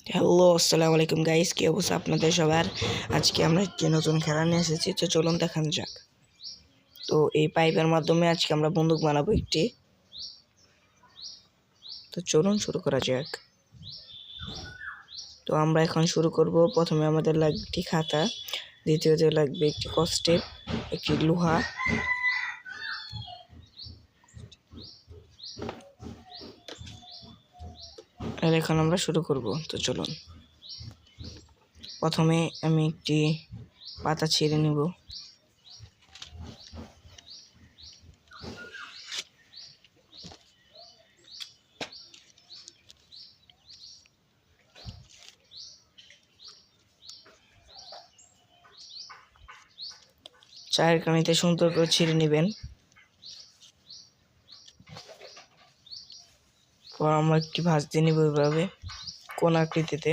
Hello, আসসালামু আলাইকুম guys, কি অবস্থা আপনাদের সবার? আজকে আমরা একটি নতুন খেলা নিয়ে এসেছি, তো চলুন দেখানো যাক। তো এই পাইপের মাধ্যমে আজকে আমরা বন্দুক বানাবো একটি। তো চলুন শুরু করা যাক। তো আমরা এখন শুরু করব। প্রথমে আমাদের লাগবে একটি খাতা, দ্বিতীয়তে লাগবে একটি কষ্টেপ, একটি লোহা। আর এখন আমরা শুরু করব। তো চলুন, প্রথমে আমি একটি পাতা ছিঁড়ে নিব। চায়ের কানিতে সুন্দর করে ছিঁড়ে নেবেন। পর আমরা একটি ভাঁজ দিয়ে নিব এভাবে কোণ আকৃতিতে।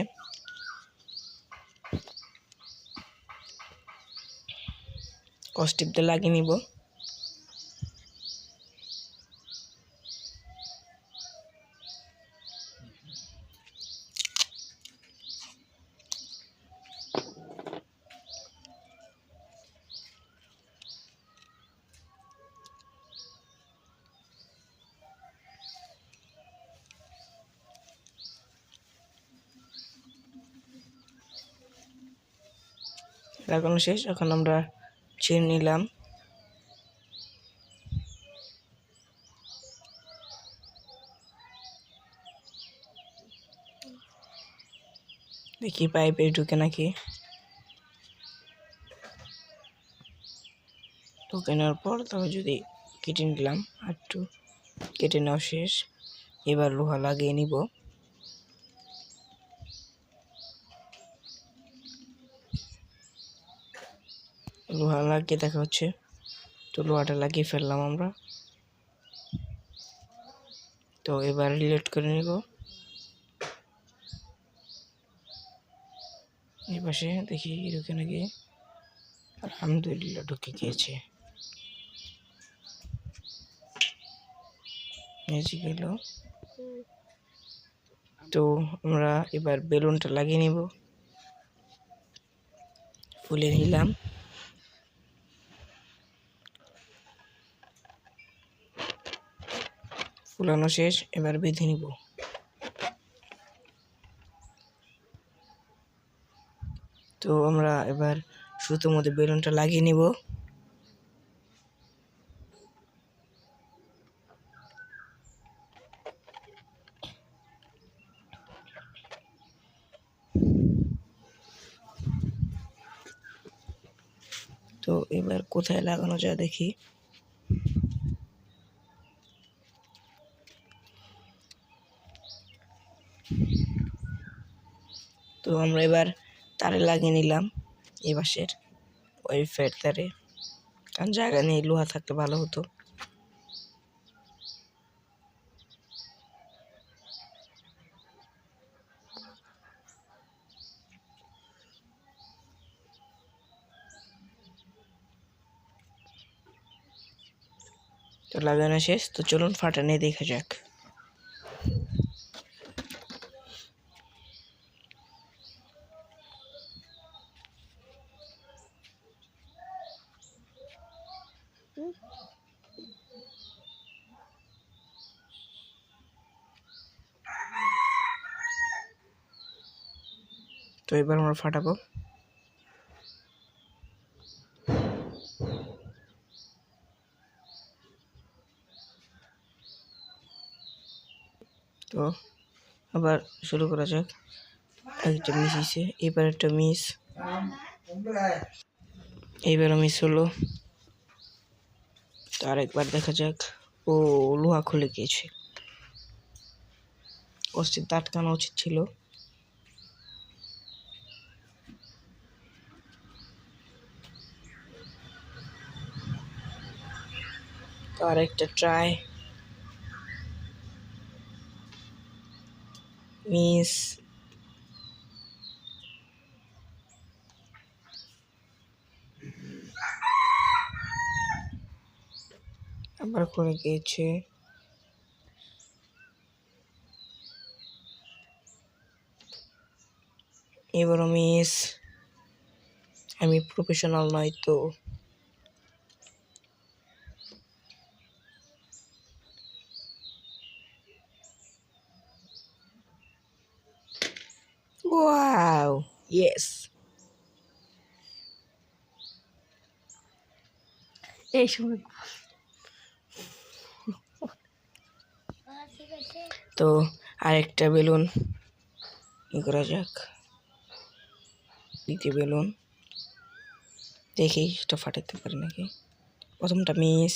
কষ্টেপ দিয়ে লাগিয়ে নিব। লাগানো শেষ, এখন আমরা ছিঁড়ে নিলাম। দেখি পাইপে ঢুকে নাকি। ঢুকে নেওয়ার পর তবে যদি কেটে নিলাম, আর একটু কেটে নেওয়া শেষ। এবার লোহা লাগিয়ে নিব। লোহা লাগিয়ে দেখা হচ্ছে, তো লোহাটা লাগিয়ে ফেললাম আমরা। তো এবার রিলেট করে নিব। এই পাশে দেখি ঢুকে নাকি। আলহামদুলিল্লাহ ঢুকে গিয়েছে। গেল। তো আমরা এবার বেলুনটা লাগিয়ে নিব। ফুলে নিলাম। ফুলানো শেষ, এবার বেঁধে নিব। তো আমরা এবার সুতোর মধ্যে বেলুনটা লাগিয়ে নিব। তো এবার কোথায় লাগানো যায় দেখি। তো আমরা এবার তারে লাগিয়ে নিলাম, এই বাঁশের ওই ফের তারে, কারণ জায়গা নেই, লোহা থাকলে ভালো হতো। তো লাগানো শেষ, তো চলুন ফাটা নিয়ে দেখা যাক। তো এবার আমরা ফাটাবো। তো আবার শুরু করা যাক। একটা মিস হয়েছে, এবার একটা মিস, এইবারও মিস হলো। তো আরেকবার দেখা যাক। ও, লোহা খুলে গিয়েছে। কষ্টেপটা আটকানো উচিত ছিল। তো আরেকটা ট্রাই, মিস। আবার খুলে গিয়েছে। এবারও মিস। আমি প্রফেশনাল নয় তো। Wow, yes. এই সময় তো আরেকটা বেলুন করা যাক। দ্বিতীয় বেলুন দেখি এটা ফাটাতে পারে নাকি। প্রথমটা মিস।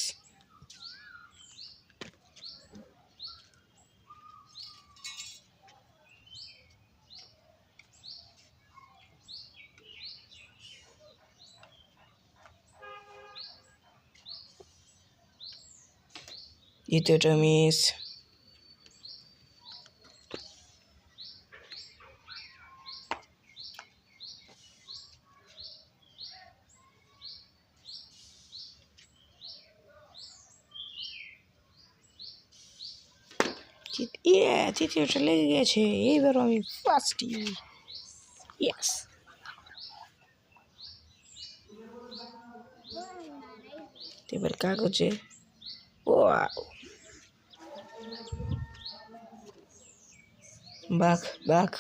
দ্বিতীয়টা মিস। তৃতীয়টা লেগে গেছে। এইবার আমি ফার্স্টই। ইয়েস। এবার কাগজে। ওয়াও, বাঘ বাঘ।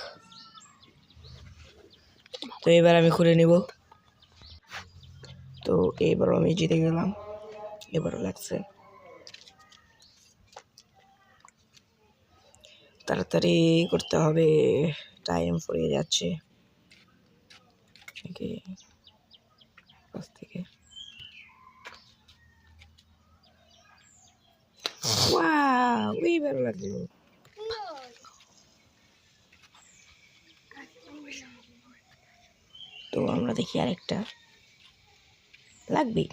তো এবার আমি খুলে নিব। তো এবারও আমি জিতে গেলাম। এবারও লাগছে। তাড়াতাড়ি করতে হবে, টাইম ফুরিয়ে যাচ্ছে। থেকে ওয়াও, এইবার লাগলো। তো আমরা দেখি আরেকটা লাগবে।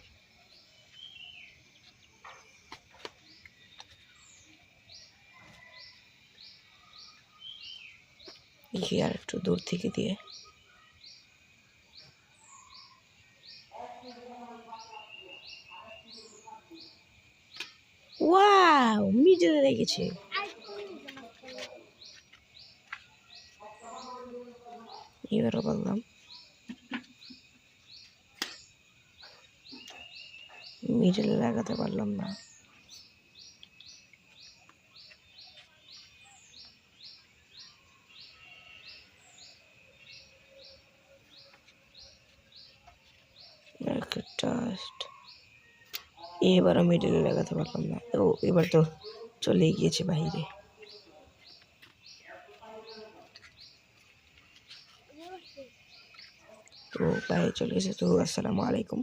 দেখি আর একটু দূর থেকে দিয়ে। ওয়াও, মিডলে লেগেছে। এবারও বললাম মিডলে লাগাতে পারলাম না। এবারও মিডলে লাগাতে পারলাম না। ও এবার তো চলে গিয়েছে বাইরে। তো বাইরে চলে গেছে। তো আসসালামু আলাইকুম।